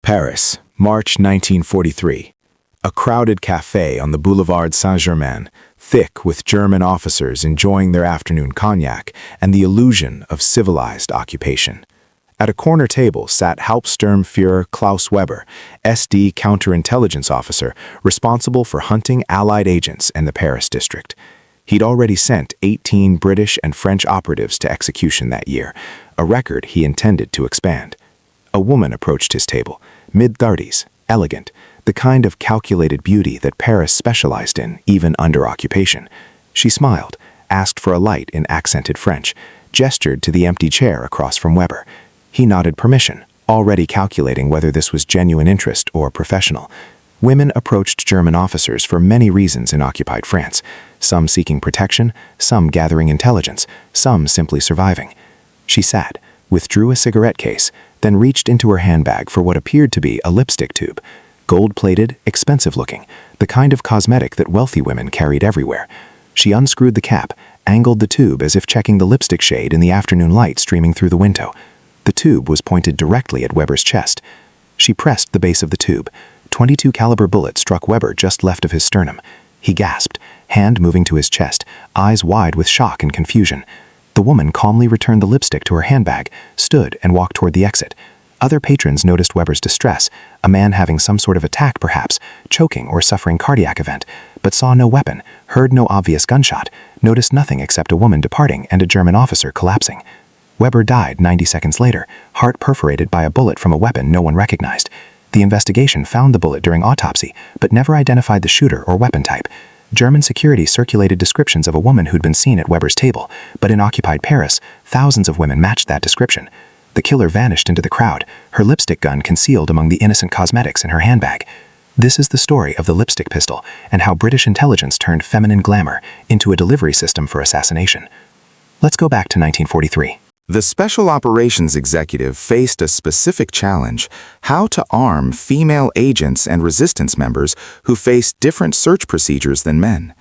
Paris, March 1943. A crowded café on the Boulevard Saint-Germain, thick with German officers enjoying their afternoon cognac and the illusion of civilized occupation. At a corner table sat Hauptsturmführer Klaus Weber, SD counterintelligence officer responsible for hunting Allied agents in the Paris district. He'd already sent 18 British and French operatives to execution that year, a record he intended to expand. A woman approached his table, mid-30s, elegant, the kind of calculated beauty that Paris specialized in, even under occupation. She smiled, asked for a light in accented French, gestured to the empty chair across from Weber. He nodded permission, already calculating whether this was genuine interest or professional. Women approached German officers for many reasons in occupied France, some seeking protection, some gathering intelligence, some simply surviving. She sat, withdrew a cigarette case, then reached into her handbag for what appeared to be a lipstick tube. Gold-plated, expensive-looking, the kind of cosmetic that wealthy women carried everywhere. She unscrewed the cap, angled the tube as if checking the lipstick shade in the afternoon light streaming through the window. The tube was pointed directly at Weber's chest. She pressed the base of the tube. .22 caliber bullet struck Weber just left of his sternum. He gasped, hand moving to his chest, eyes wide with shock and confusion. The woman calmly returned the lipstick to her handbag, stood and walked toward the exit. Other patrons noticed Weber's distress, a man having some sort of attack perhaps, choking or suffering cardiac event, but saw no weapon, heard no obvious gunshot, noticed nothing except a woman departing and a German officer collapsing. Weber died 90 seconds later, heart perforated by a bullet from a weapon no one recognized. The investigation found the bullet during autopsy, but never identified the shooter or weapon type. German security circulated descriptions of a woman who'd been seen at Weber's table, but in occupied Paris, thousands of women matched that description. The killer vanished into the crowd, her lipstick gun concealed among the innocent cosmetics in her handbag. This is the story of the lipstick pistol and how British intelligence turned feminine glamour into a delivery system for assassination. Let's go back to 1943. The Special Operations Executive faced a specific challenge: how to arm female agents and resistance members who faced different search procedures than men.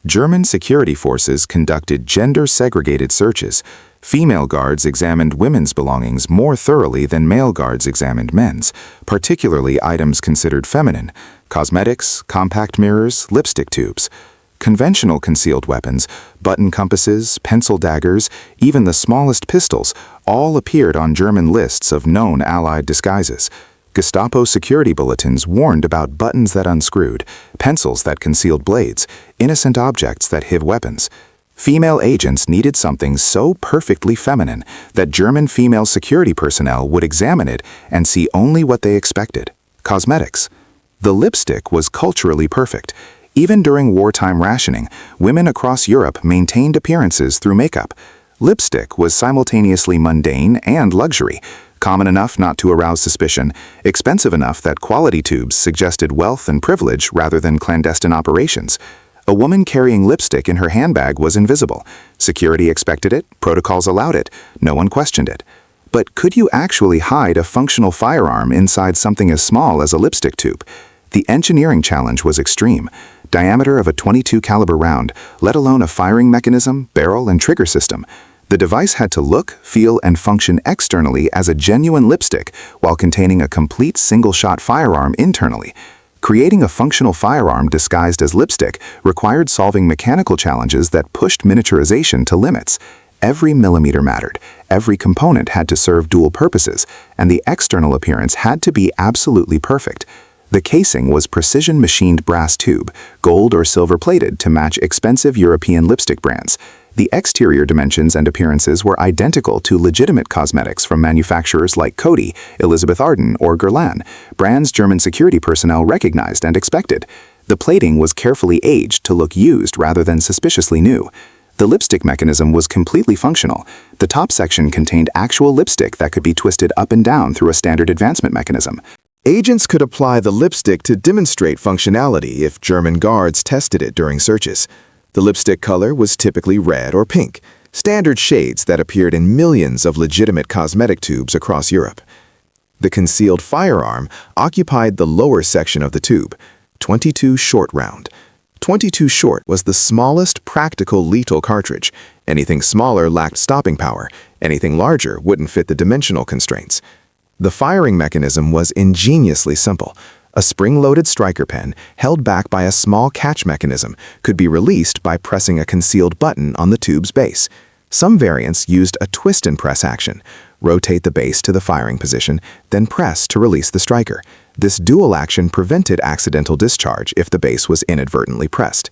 German security forces conducted gender-segregated searches. Female guards examined women's belongings more thoroughly than male guards examined men's, particularly items considered feminine: cosmetics, compact mirrors, lipstick tubes. Conventional concealed weapons, button compasses, pencil daggers, even the smallest pistols, all appeared on German lists of known Allied disguises. Gestapo security bulletins warned about buttons that unscrewed, pencils that concealed blades, innocent objects that hid weapons. Female agents needed something so perfectly feminine that German female security personnel would examine it and see only what they expected: cosmetics. The lipstick was culturally perfect. Even during wartime rationing, women across Europe maintained appearances through makeup. Lipstick was simultaneously mundane and luxury, common enough not to arouse suspicion, expensive enough that quality tubes suggested wealth and privilege rather than clandestine operations. A woman carrying lipstick in her handbag was invisible. Security expected it, protocols allowed it, no one questioned it. But could you actually hide a functional firearm inside something as small as a lipstick tube? The engineering challenge was extreme. Diameter of a .22 caliber round, let alone a firing mechanism, barrel, and trigger system. The device had to look, feel, and function externally as a genuine lipstick while containing a complete single-shot firearm internally. Creating a functional firearm disguised as lipstick required solving mechanical challenges that pushed miniaturization to limits. Every millimeter mattered, every component had to serve dual purposes, and the external appearance had to be absolutely perfect. The casing was precision-machined brass tube, gold or silver-plated to match expensive European lipstick brands. The exterior dimensions and appearances were identical to legitimate cosmetics from manufacturers like Coty, Elizabeth Arden, or Guerlain, brands German security personnel recognized and expected. The plating was carefully aged to look used rather than suspiciously new. The lipstick mechanism was completely functional. The top section contained actual lipstick that could be twisted up and down through a standard advancement mechanism. Agents could apply the lipstick to demonstrate functionality if German guards tested it during searches. The lipstick color was typically red or pink, standard shades that appeared in millions of legitimate cosmetic tubes across Europe. The concealed firearm occupied the lower section of the tube, .22 short round. .22 short was the smallest practical lethal cartridge. Anything smaller lacked stopping power. Anything larger wouldn't fit the dimensional constraints. The firing mechanism was ingeniously simple. A spring-loaded striker pin, held back by a small catch mechanism, could be released by pressing a concealed button on the tube's base. Some variants used a twist-and-press action. Rotate the base to the firing position, then press to release the striker. This dual action prevented accidental discharge if the base was inadvertently pressed.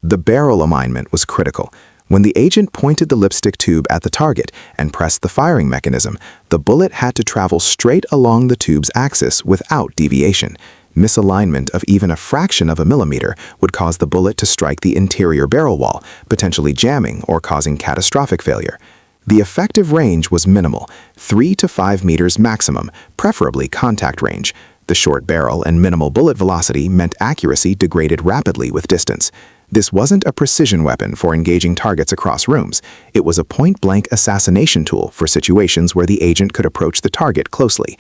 The barrel alignment was critical. When the agent pointed the lipstick tube at the target and pressed the firing mechanism, the bullet had to travel straight along the tube's axis without deviation. Misalignment of even a fraction of a millimeter would cause the bullet to strike the interior barrel wall, potentially jamming or causing catastrophic failure. The effective range was minimal, 3 to 5 meters maximum, preferably contact range. The short barrel and minimal bullet velocity meant accuracy degraded rapidly with distance. This wasn't a precision weapon for engaging targets across rooms. It was a point-blank assassination tool for situations where the agent could approach the target closely.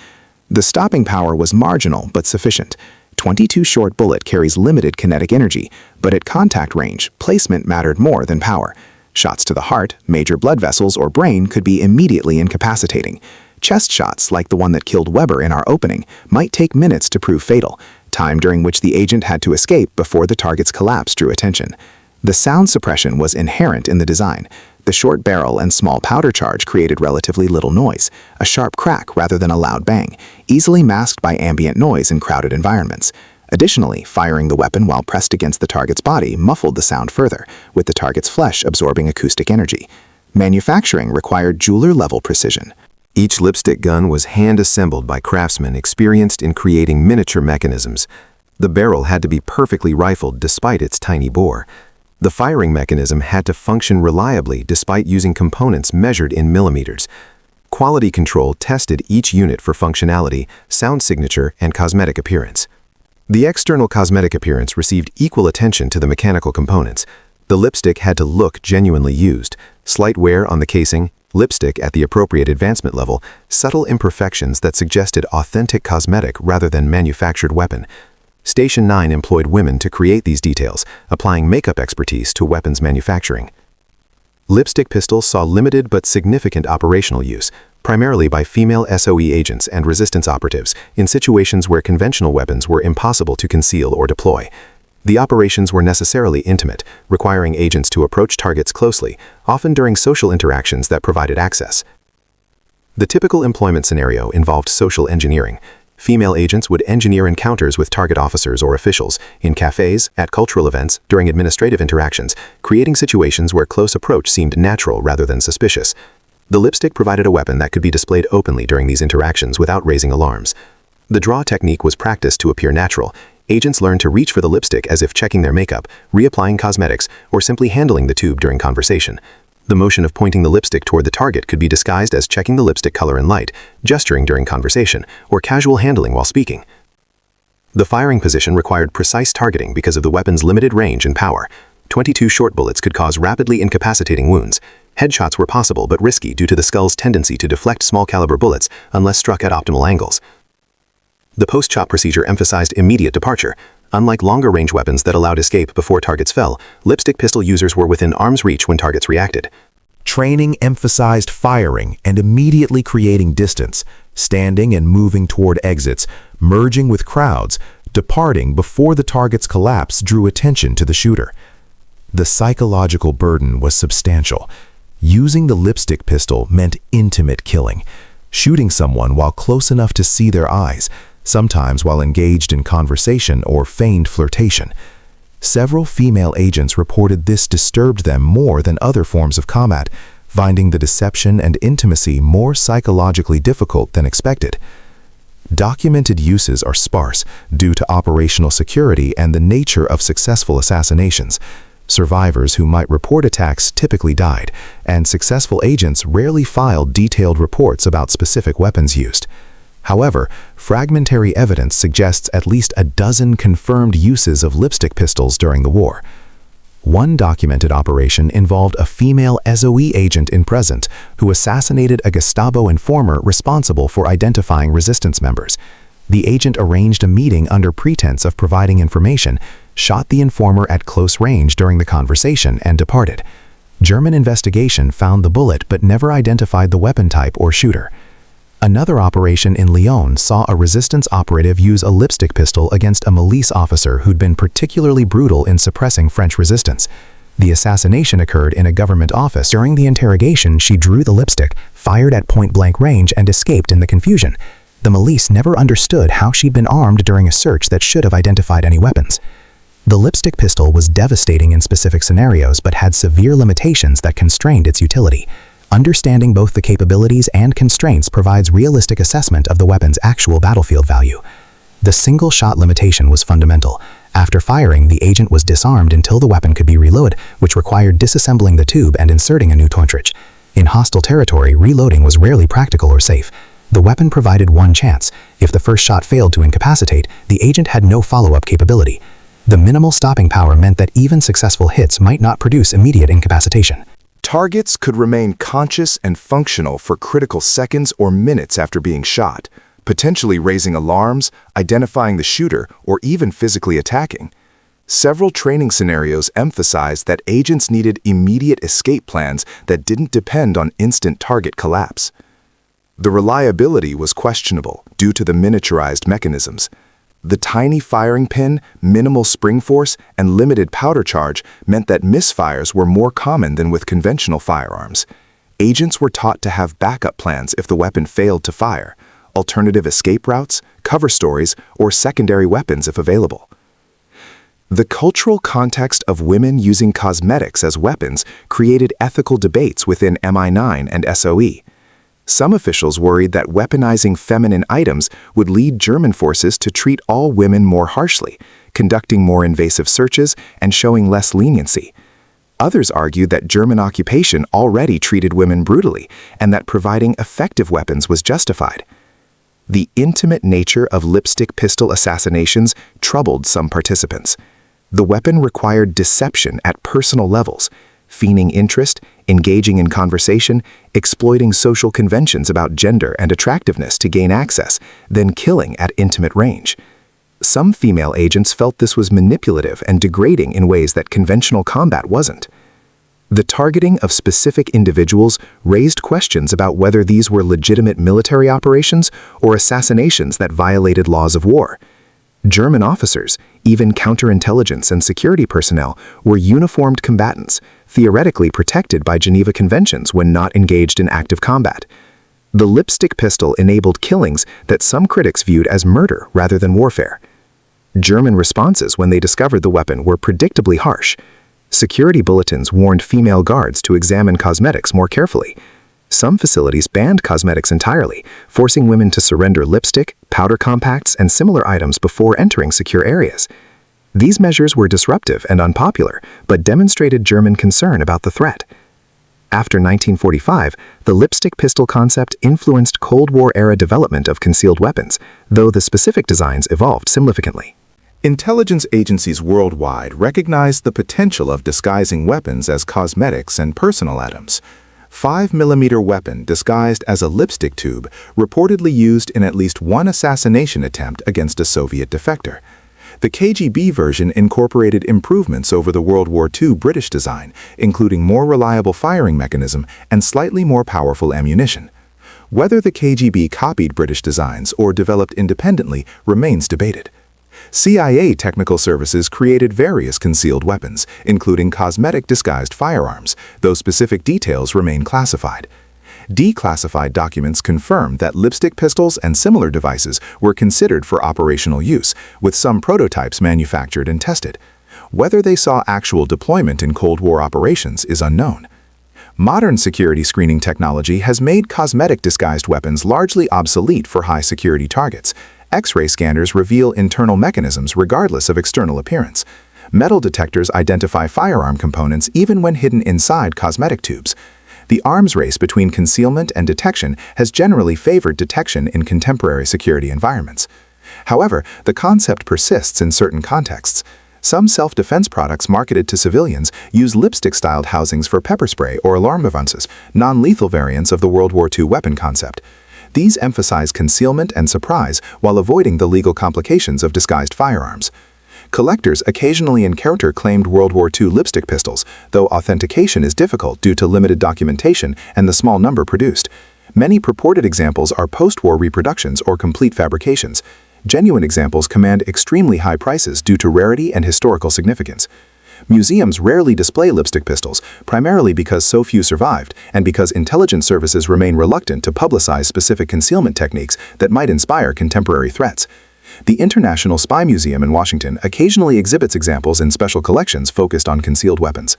The stopping power was marginal but sufficient. .22 short bullet carries limited kinetic energy, but at contact range, placement mattered more than power. Shots to the heart, major blood vessels, or brain could be immediately incapacitating. Chest shots, like the one that killed Weber in our opening, might take minutes to prove fatal, time during which the agent had to escape before the target's collapse drew attention. The sound suppression was inherent in the design. The short barrel and small powder charge created relatively little noise, a sharp crack rather than a loud bang, easily masked by ambient noise in crowded environments. Additionally, firing the weapon while pressed against the target's body muffled the sound further, with the target's flesh absorbing acoustic energy. Manufacturing required jeweler-level precision. Each lipstick gun was hand-assembled by craftsmen experienced in creating miniature mechanisms. The barrel had to be perfectly rifled despite its tiny bore. The firing mechanism had to function reliably despite using components measured in millimeters. Quality control tested each unit for functionality, sound signature, and cosmetic appearance. The external cosmetic appearance received equal attention to the mechanical components. The lipstick had to look genuinely used. Slight wear on the casing, lipstick at the appropriate advancement level, subtle imperfections that suggested authentic cosmetic rather than manufactured weapon. Station 9 employed women to create these details, applying makeup expertise to weapons manufacturing. Lipstick pistols saw limited but significant operational use, primarily by female SOE agents and resistance operatives in situations where conventional weapons were impossible to conceal or deploy. The operations were necessarily intimate, requiring agents to approach targets closely, often during social interactions that provided access. The typical employment scenario involved social engineering. Female agents would engineer encounters with target officers or officials in cafes, at cultural events, during administrative interactions, creating situations where close approach seemed natural rather than suspicious. The lipstick provided a weapon that could be displayed openly during these interactions without raising alarms. The draw technique was practiced to appear natural. Agents learned to reach for the lipstick as if checking their makeup, reapplying cosmetics, or simply handling the tube during conversation. The motion of pointing the lipstick toward the target could be disguised as checking the lipstick color and light, gesturing during conversation, or casual handling while speaking. The firing position required precise targeting because of the weapon's limited range and power. .22 short bullets could cause rapidly incapacitating wounds. Headshots were possible but risky due to the skull's tendency to deflect small-caliber bullets unless struck at optimal angles. The post-chop procedure emphasized immediate departure. Unlike longer-range weapons that allowed escape before targets fell, lipstick pistol users were within arm's reach when targets reacted. Training emphasized firing and immediately creating distance, standing and moving toward exits, merging with crowds, departing before the target's collapse drew attention to the shooter. The psychological burden was substantial. Using the lipstick pistol meant intimate killing, shooting someone while close enough to see their eyes, sometimes while engaged in conversation or feigned flirtation. Several female agents reported this disturbed them more than other forms of combat, finding the deception and intimacy more psychologically difficult than expected. Documented uses are sparse due to operational security and the nature of successful assassinations. Survivors who might report attacks typically died, and successful agents rarely filed detailed reports about specific weapons used. However, fragmentary evidence suggests at least a dozen confirmed uses of lipstick pistols during the war. One documented operation involved a female SOE agent in Present who assassinated a Gestapo informer responsible for identifying resistance members. The agent arranged a meeting under pretense of providing information, shot the informer at close range during the conversation, and departed. German investigation found the bullet but never identified the weapon type or shooter. Another operation in Lyon saw a resistance operative use a lipstick pistol against a milice officer who'd been particularly brutal in suppressing French resistance. The assassination occurred in a government office. During the interrogation, she drew the lipstick, fired at point-blank range, and escaped in the confusion. The milice never understood how she'd been armed during a search that should have identified any weapons. The lipstick pistol was devastating in specific scenarios but had severe limitations that constrained its utility. Understanding both the capabilities and constraints provides realistic assessment of the weapon's actual battlefield value. The single-shot limitation was fundamental. After firing, the agent was disarmed until the weapon could be reloaded, which required disassembling the tube and inserting a new cartridge. In hostile territory, reloading was rarely practical or safe. The weapon provided one chance. If the first shot failed to incapacitate, the agent had no follow-up capability. The minimal stopping power meant that even successful hits might not produce immediate incapacitation. Targets could remain conscious and functional for critical seconds or minutes after being shot, potentially raising alarms, identifying the shooter, or even physically attacking. Several training scenarios emphasized that agents needed immediate escape plans that didn't depend on instant target collapse. The reliability was questionable due to the miniaturized mechanisms. The tiny firing pin, minimal spring force, and limited powder charge meant that misfires were more common than with conventional firearms. Agents were taught to have backup plans if the weapon failed to fire, alternative escape routes, cover stories, or secondary weapons if available. The cultural context of women using cosmetics as weapons created ethical debates within MI9 and SOE. Some officials worried that weaponizing feminine items would lead German forces to treat all women more harshly, conducting more invasive searches and showing less leniency. Others argued that German occupation already treated women brutally and that providing effective weapons was justified. The intimate nature of lipstick pistol assassinations troubled some participants. The weapon required deception at personal levels, feigning interest, engaging in conversation, exploiting social conventions about gender and attractiveness to gain access, then killing at intimate range. Some female agents felt this was manipulative and degrading in ways that conventional combat wasn't. The targeting of specific individuals raised questions about whether these were legitimate military operations or assassinations that violated laws of war. German officers, even counterintelligence and security personnel, were uniformed combatants, theoretically protected by Geneva Conventions when not engaged in active combat. The lipstick pistol enabled killings that some critics viewed as murder rather than warfare. German responses when they discovered the weapon were predictably harsh. Security bulletins warned female guards to examine cosmetics more carefully. Some facilities banned cosmetics entirely, forcing women to surrender lipstick, powder compacts, and similar items before entering secure areas. These measures were disruptive and unpopular, but demonstrated German concern about the threat. After 1945, the lipstick pistol concept influenced Cold War-era development of concealed weapons, though the specific designs evolved significantly. Intelligence agencies worldwide recognized the potential of disguising weapons as cosmetics and personal items. 5mm weapon disguised as a lipstick tube reportedly used in at least one assassination attempt against a Soviet defector. The KGB version incorporated improvements over the World War II British design, including more reliable firing mechanism and slightly more powerful ammunition. Whether the KGB copied British designs or developed independently remains debated. CIA technical services created various concealed weapons, including cosmetic disguised firearms, though specific details remain classified. Declassified documents confirm that lipstick pistols and similar devices were considered for operational use, with some prototypes manufactured and tested. Whether they saw actual deployment in Cold War operations is unknown. Modern security screening technology has made cosmetic disguised weapons largely obsolete for high-security targets. X-ray scanners reveal internal mechanisms regardless of external appearance. Metal detectors identify firearm components even when hidden inside cosmetic tubes. The arms race between concealment and detection has generally favored detection in contemporary security environments. However, the concept persists in certain contexts. Some self-defense products marketed to civilians use lipstick-styled housings for pepper spray or alarm devices, non-lethal variants of the World War II weapon concept. These emphasize concealment and surprise while avoiding the legal complications of disguised firearms. Collectors occasionally encounter claimed World War II lipstick pistols, though authentication is difficult due to limited documentation and the small number produced. Many purported examples are post-war reproductions or complete fabrications. Genuine examples command extremely high prices due to rarity and historical significance. Museums rarely display lipstick pistols, primarily because so few survived and because intelligence services remain reluctant to publicize specific concealment techniques that might inspire contemporary threats. The International Spy Museum in Washington occasionally exhibits examples in special collections focused on concealed weapons.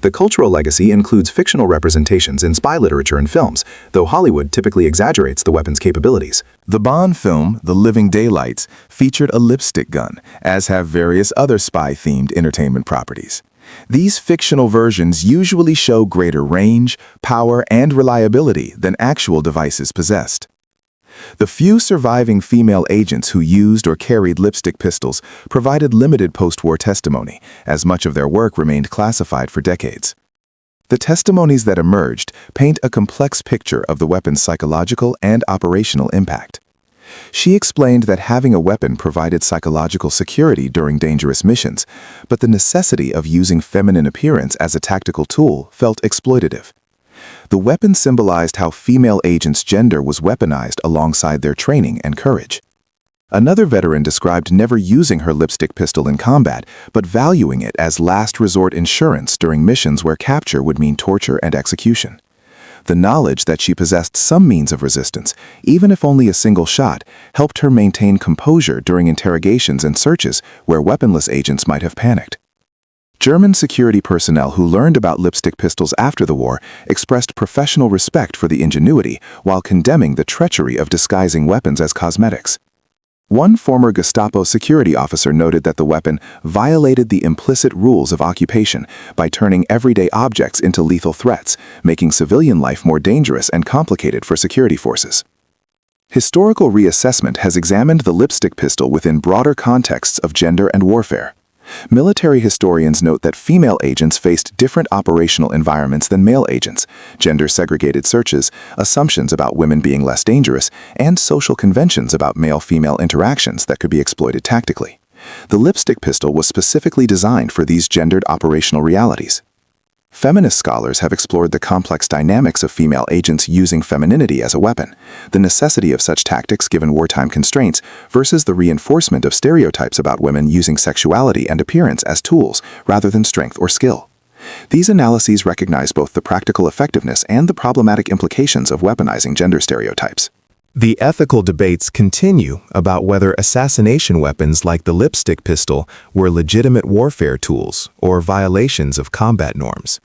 The cultural legacy includes fictional representations in spy literature and films, though Hollywood typically exaggerates the weapon's capabilities. The Bond film, The Living Daylights, featured a lipstick gun, as have various other spy-themed entertainment properties. These fictional versions usually show greater range, power, and reliability than actual devices possessed. The few surviving female agents who used or carried lipstick pistols provided limited post-war testimony, as much of their work remained classified for decades. The testimonies that emerged paint a complex picture of the weapon's psychological and operational impact. She explained that having a weapon provided psychological security during dangerous missions, but the necessity of using feminine appearance as a tactical tool felt exploitative. The weapon symbolized how female agents' gender was weaponized alongside their training and courage. Another veteran described never using her lipstick pistol in combat, but valuing it as last resort insurance during missions where capture would mean torture and execution. The knowledge that she possessed some means of resistance, even if only a single shot, helped her maintain composure during interrogations and searches where weaponless agents might have panicked. German security personnel who learned about lipstick pistols after the war expressed professional respect for the ingenuity while condemning the treachery of disguising weapons as cosmetics. One former Gestapo security officer noted that the weapon violated the implicit rules of occupation by turning everyday objects into lethal threats, making civilian life more dangerous and complicated for security forces. Historical reassessment has examined the lipstick pistol within broader contexts of gender and warfare. Military historians note that female agents faced different operational environments than male agents, gender-segregated searches, assumptions about women being less dangerous, and social conventions about male-female interactions that could be exploited tactically. The lipstick pistol was specifically designed for these gendered operational realities. Feminist scholars have explored the complex dynamics of female agents using femininity as a weapon, the necessity of such tactics given wartime constraints versus the reinforcement of stereotypes about women using sexuality and appearance as tools rather than strength or skill. These analyses recognize both the practical effectiveness and the problematic implications of weaponizing gender stereotypes. The ethical debates continue about whether assassination weapons like the lipstick pistol were legitimate warfare tools or violations of combat norms.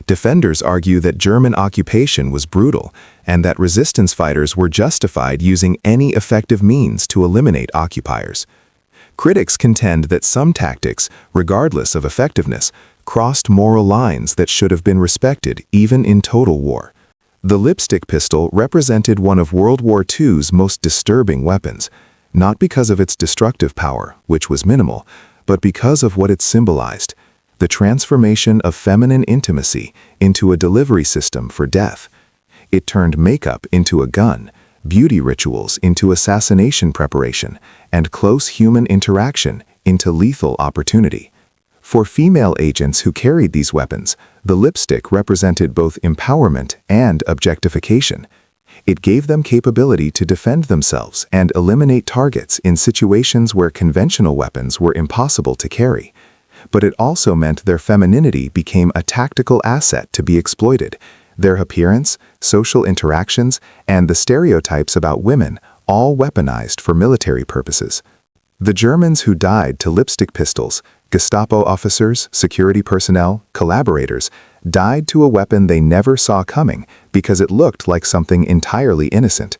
Defenders argue that German occupation was brutal and that resistance fighters were justified using any effective means to eliminate occupiers. Critics contend that some tactics, regardless of effectiveness, crossed moral lines that should have been respected even in total war. The lipstick pistol represented one of World War II's most disturbing weapons, not because of its destructive power, which was minimal, but because of what it symbolized: the transformation of feminine intimacy into a delivery system for death. It turned makeup into a gun, beauty rituals into assassination preparation, and close human interaction into lethal opportunity. For female agents who carried these weapons, the lipstick represented both empowerment and objectification. It gave them capability to defend themselves and eliminate targets in situations where conventional weapons were impossible to carry. But it also meant their femininity became a tactical asset to be exploited. Their appearance, social interactions, and the stereotypes about women all weaponized for military purposes. The Germans who died to lipstick pistols, Gestapo officers, security personnel, collaborators, died to a weapon they never saw coming because it looked like something entirely innocent.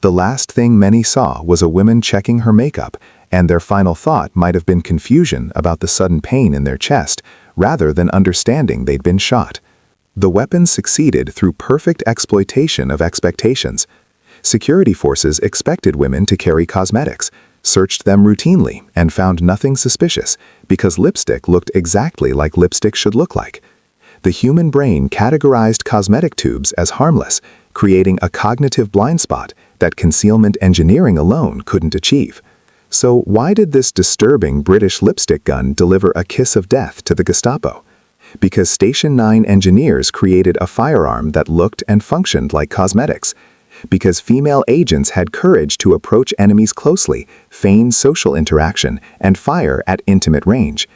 The last thing many saw was a woman checking her makeup, and their final thought might have been confusion about the sudden pain in their chest, rather than understanding they'd been shot. The weapon succeeded through perfect exploitation of expectations. Security forces expected women to carry cosmetics, searched them routinely, and found nothing suspicious because lipstick looked exactly like lipstick should look like. The human brain categorized cosmetic tubes as harmless, creating a cognitive blind spot that concealment engineering alone couldn't achieve. So why did this disturbing British lipstick gun deliver a kiss of death to the Gestapo? Because Station 9 engineers created a firearm that looked and functioned like cosmetics. Because female agents had courage to approach enemies closely, feign social interaction, and fire at intimate range.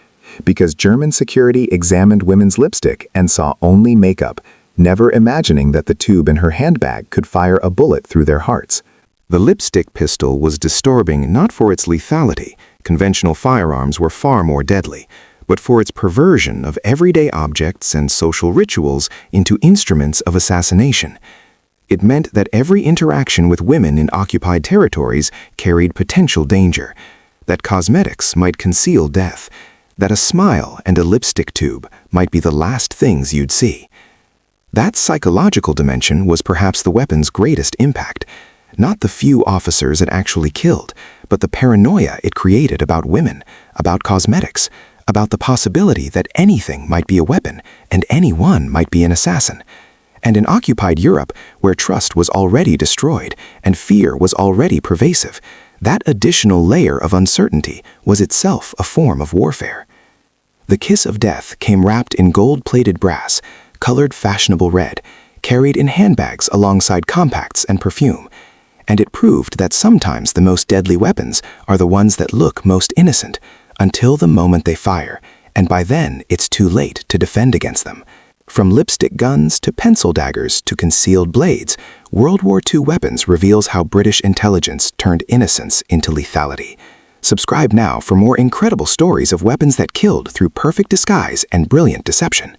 Because German security examined women's lipstick and saw only makeup, never imagining that the tube in her handbag could fire a bullet through their hearts. The lipstick pistol was disturbing not for its lethality, conventional firearms were far more deadly, but for its perversion of everyday objects and social rituals into instruments of assassination. It meant that every interaction with women in occupied territories carried potential danger, that cosmetics might conceal death, that a smile and a lipstick tube might be the last things you'd see. That psychological dimension was perhaps the weapon's greatest impact, not the few officers it actually killed, but the paranoia it created about women, about cosmetics, about the possibility that anything might be a weapon and anyone might be an assassin. And in occupied Europe, where trust was already destroyed and fear was already pervasive, that additional layer of uncertainty was itself a form of warfare. The kiss of death came wrapped in gold-plated brass, colored fashionable red, carried in handbags alongside compacts and perfume, and it proved that sometimes the most deadly weapons are the ones that look most innocent, until the moment they fire, and by then it's too late to defend against them. From lipstick guns to pencil daggers to concealed blades, World War II weapons reveals how British intelligence turned innocence into lethality. Subscribe now for more incredible stories of weapons that killed through perfect disguise and brilliant deception.